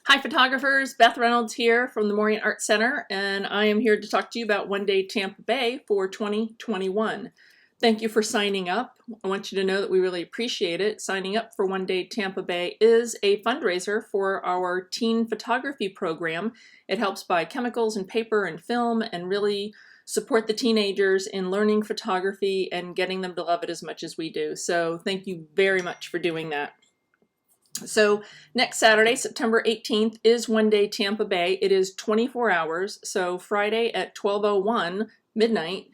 Hi photographers, Beth Reynolds here from the Morean Art Center, and I am here to talk to you about One Day Tampa Bay for 2021. Thank you for signing up. I want you to know that we really appreciate it. Signing up for One Day Tampa Bay is a fundraiser for our teen photography program. It helps buy chemicals and paper and film and really support the teenagers in learning photography and getting them to love it as much as we do. So thank you very much for doing that. So next Saturday, September 18th, is One Day Tampa Bay. It is 24 hours. So Friday at 12:01 midnight,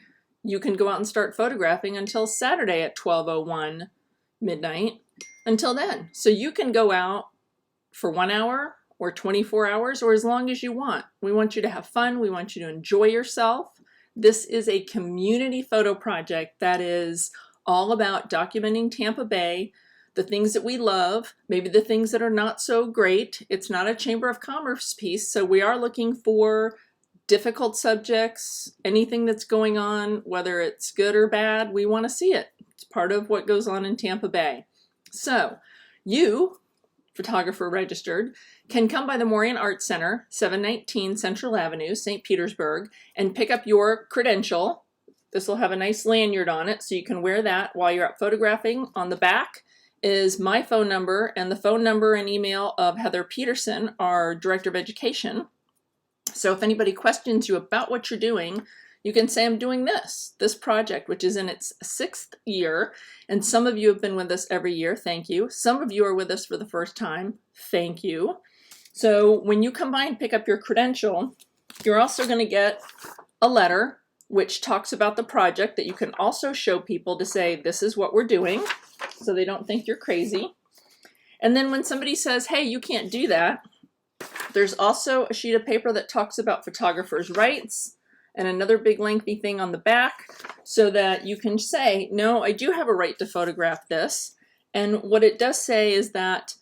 you can go out and start photographing until Saturday at 12:01 midnight. Until then, so you can go out for 1 hour or 24 hours or as long as you want. We want you to have fun. We want you to enjoy yourself. This is a community photo project that is all about documenting Tampa Bay, the things that we love, maybe the things that are not so great. It's not a Chamber of Commerce piece, so we are looking for difficult subjects, anything that's going on, whether it's good or bad, we want to see it. It's part of what goes on in Tampa Bay. So you, photographer registered, can come by the Morean Art Center, 719 Central Avenue, St. Petersburg, and pick up your credential. This will have a nice lanyard on it, so you can wear that while you're out photographing. On the back is my phone number and the phone number and email of Heather Peterson, our Director of Education. So if anybody questions you about what you're doing, you can say, I'm doing this project, which is in its 6th year. And some of you have been with us every year. Thank you. Some of you are with us for the first time. Thank you. So when you come by and pick up your credential, you're also going to get a letter which talks about the project that you can also show people to say, this is what we're doing, so they don't think you're crazy. And then when somebody says, hey, you can't do that, there's also a sheet of paper that talks about photographers' rights and another big lengthy thing on the back so that you can say, no, I do have a right to photograph this. And what it does say is that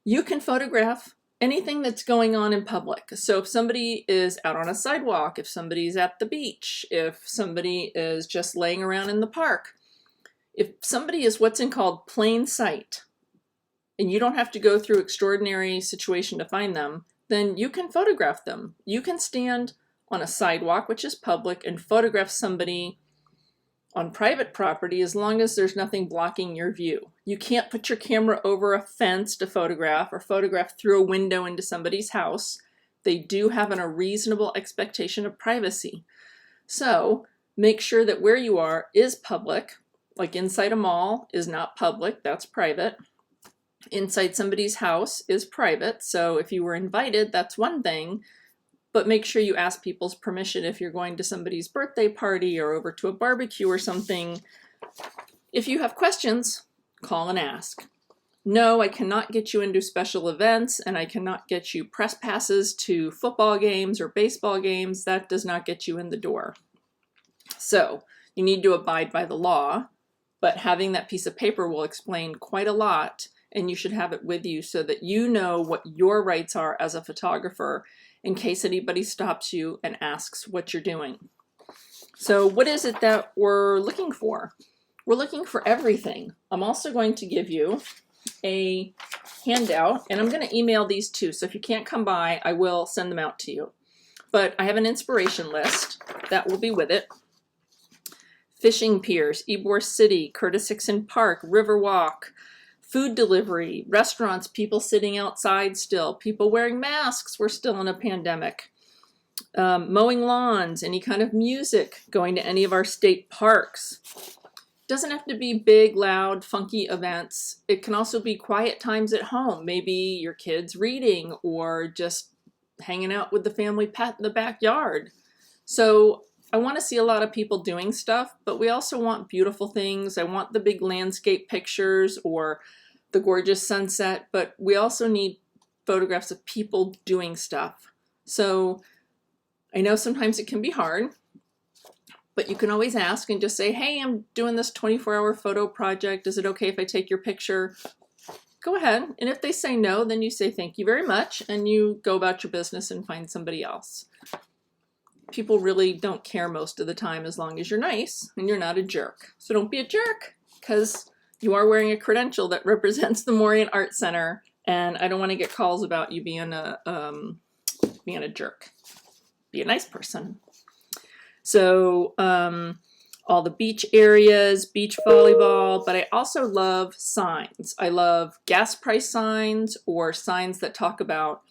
you can photograph anything that's going on in public. So if somebody is out on a sidewalk, if somebody's at the beach, if somebody is just laying around in the park, if somebody is what's called plain sight, and you don't have to go through extraordinary situation to find them, then you can photograph them. You can stand on a sidewalk, which is public, and photograph somebody on private property as long as there's nothing blocking your view. You can't put your camera over a fence to photograph or photograph through a window into somebody's house. They do have a reasonable expectation of privacy. So make sure that where you are is public. Like inside a mall is not public, that's private. Inside somebody's house is private, so if you were invited, that's one thing, but make sure you ask people's permission if you're going to somebody's birthday party or over to a barbecue or something. If you have questions, call and ask. No, I cannot get you into special events, and I cannot get you press passes to football games or baseball games. That does not get you in the door. So you need to abide by the law, but having that piece of paper will explain quite a lot, and you should have it with you so that you know what your rights are as a photographer in case anybody stops you and asks what you're doing. So what is it that we're looking for? We're looking for everything. I'm also going to give you a handout, and I'm going to email these too, so if you can't come by, I will send them out to you. But I have an inspiration list that will be with it. Fishing piers, Ybor City, Curtis Hickson Park, Riverwalk, food delivery, restaurants, people sitting outside still, people wearing masks, we're still in a pandemic, mowing lawns, any kind of music, going to any of our state parks. Doesn't have to be big, loud, funky events. It can also be quiet times at home, maybe your kids reading or just hanging out with the family pet in the backyard. So I want to see a lot of people doing stuff, but we also want beautiful things. I want the big landscape pictures or the gorgeous sunset, but we also need photographs of people doing stuff. So I know sometimes it can be hard, but you can always ask and just say, hey, I'm doing this 24-hour photo project. Is it okay if I take your picture? Go ahead. And if they say no, then you say thank you very much, and you go about your business and find somebody else. People really don't care most of the time as long as you're nice and you're not a jerk. So don't be a jerk, because you are wearing a credential that represents the Morean Art Center And I don't want to get calls about you being a jerk. Be a nice person. So all the beach areas, beach volleyball, but I also love signs. I love gas price signs or signs that talk about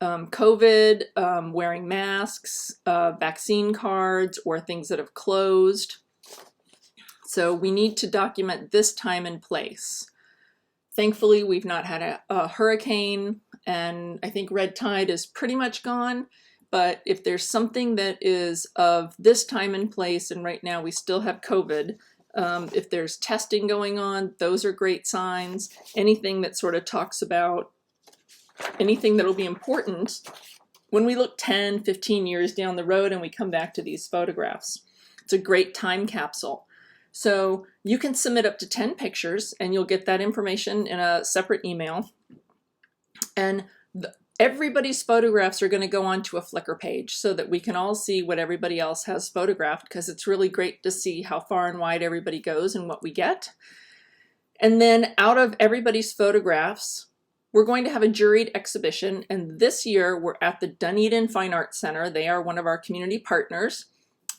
COVID, wearing masks, vaccine cards, or things that have closed. So we need to document this time and place. Thankfully, we've not had a hurricane, and I think red tide is pretty much gone. But if there's something that is of this time and place, and right now we still have COVID, if there's testing going on, those are great signs. Anything that sort of talks about anything that'll be important when we look 10, 15 years down the road and we come back to these photographs. It's a great time capsule. So you can submit up to 10 pictures and you'll get that information in a separate email. And everybody's photographs are going to go onto a Flickr page so that we can all see what everybody else has photographed, because it's really great to see how far and wide everybody goes and what we get. And then out of everybody's photographs, we're going to have a juried exhibition, and this year we're at the Dunedin Fine Arts Center. They are one of our community partners,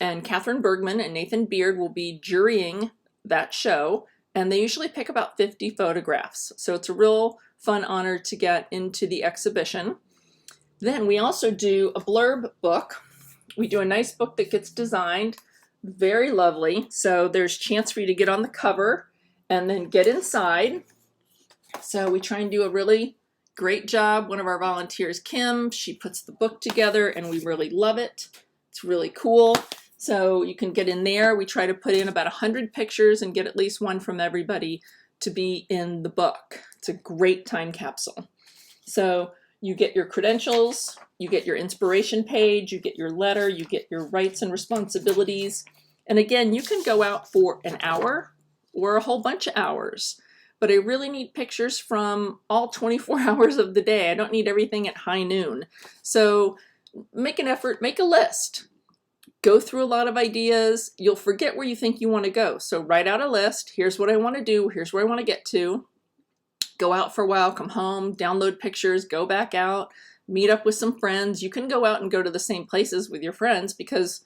and Catherine Bergman and Nathan Beard will be jurying that show, and they usually pick about 50 photographs. So it's a real fun honor to get into the exhibition. Then we also do a blurb book. We do a nice book that gets designed, very lovely. So there's a chance for you to get on the cover and then get inside. So we try and do a really great job. One of our volunteers, Kim, she puts the book together and we really love it. It's really cool. So you can get in there. We try to put in about 100 pictures and get at least one from everybody to be in the book. It's a great time capsule. So you get your credentials, you get your inspiration page, you get your letter, you get your rights and responsibilities. And again, you can go out for an hour or a whole bunch of hours. But I really need pictures from all 24 hours of the day. I don't need everything at high noon. So make an effort, make a list. Go through a lot of ideas. You'll forget where you think you want to go. So write out a list. Here's what I want to do. Here's where I want to get to. Go out for a while, come home, download pictures, go back out, meet up with some friends. You can go out and go to the same places with your friends because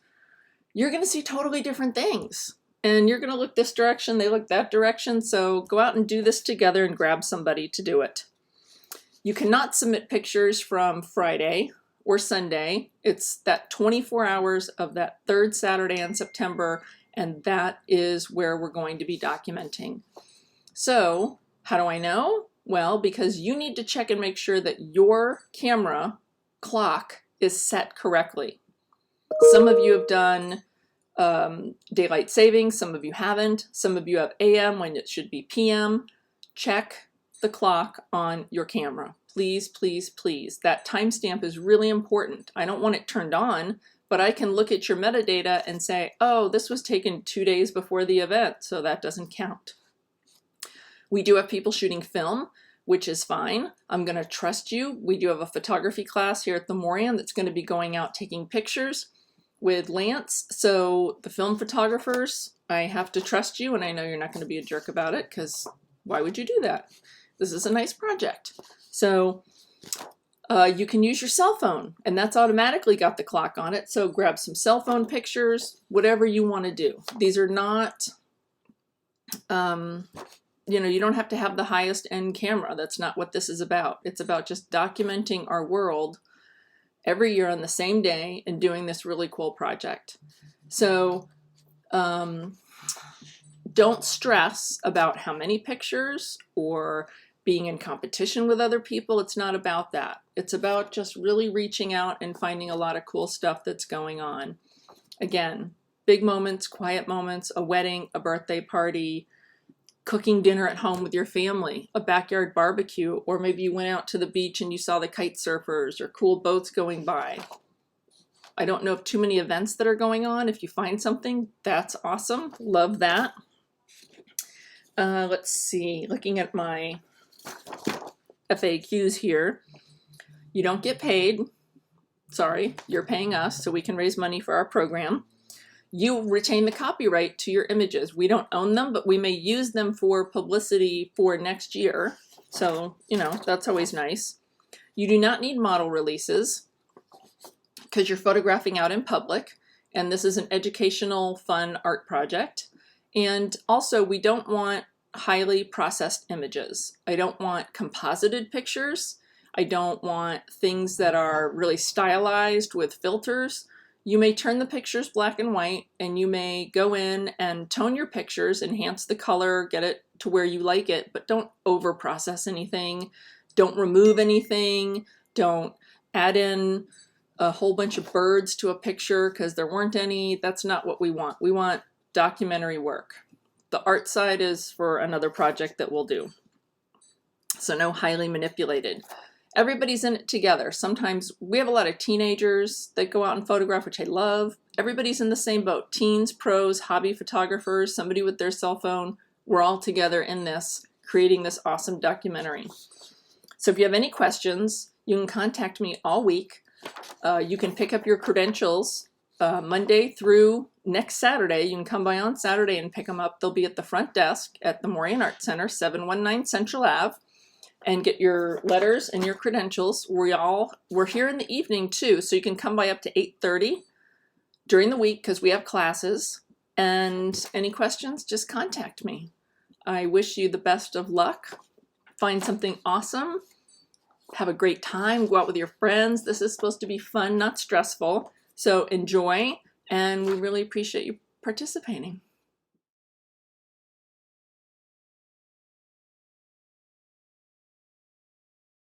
you're going to see totally different things. And you're going to look this direction, they look that direction, so go out and do this together and grab somebody to do it. You cannot submit pictures from Friday or Sunday. It's that 24 hours of that third Saturday in September, and that is where we're going to be documenting. So, how do I know? Well, because you need to check and make sure that your camera clock is set correctly. Some of you have done daylight savings, some of you haven't, some of you have AM when it should be PM. Check the clock on your camera. Please, please, please. That timestamp is really important. I don't want it turned on, but I can look at your metadata and say, oh, this was taken 2 days before the event, so that doesn't count. We do have people shooting film, which is fine. I'm going to trust you. We do have a photography class here at the Morean that's going to be going out taking pictures with Lance. So the film photographers, I have to trust you, and I know you're not going to be a jerk about it, because why would you do that? This is a nice project. So you can use your cell phone, and that's automatically got the clock on it. So grab some cell phone pictures, whatever you want to do. These are not, you don't have to have the highest end camera. That's not what this is about. It's about just documenting our world every year on the same day and doing this really cool project. So don't stress about how many pictures or being in competition with other people. It's not about that. It's about just really reaching out and finding a lot of cool stuff that's going on. Again, big moments, quiet moments, a wedding, a birthday party, cooking dinner at home with your family, a backyard barbecue, or maybe you went out to the beach and you saw the kite surfers or cool boats going by. I don't know of too many events that are going on. If you find something, that's awesome. Love that. Let's see, looking at my FAQs here. You don't get paid. Sorry, you're paying us so we can raise money for our program. You retain the copyright to your images. We don't own them, but we may use them for publicity for next year. So, you know, that's always nice. You do not need model releases because you're photographing out in public, and this is an educational, fun art project. And also, we don't want highly processed images. I don't want composited pictures. I don't want things that are really stylized with filters. You may turn the pictures black and white, and you may go in and tone your pictures, enhance the color, get it to where you like it, but don't over process anything. Don't remove anything. Don't add in a whole bunch of birds to a picture because there weren't any. That's not what we want. We want documentary work. The art side is for another project that we'll do. So no highly manipulated. Everybody's in it together. Sometimes we have a lot of teenagers that go out and photograph, which I love. Everybody's in the same boat. Teens, pros, hobby photographers, somebody with their cell phone. We're all together in this, creating this awesome documentary. So if you have any questions, you can contact me all week. You can pick up your credentials Monday through next Saturday. You can come by on Saturday and pick them up. They'll be at the front desk at the Morean Art Center, 719 Central Ave, and get your letters and your credentials. We're here in the evening too, so you can come by up to 8:30 during the week because we have classes. And any questions, just contact me. I wish you the best of luck. Find something awesome. Have a great time. Go out with your friends. This is supposed to be fun, not stressful. So enjoy, and we really appreciate you participating.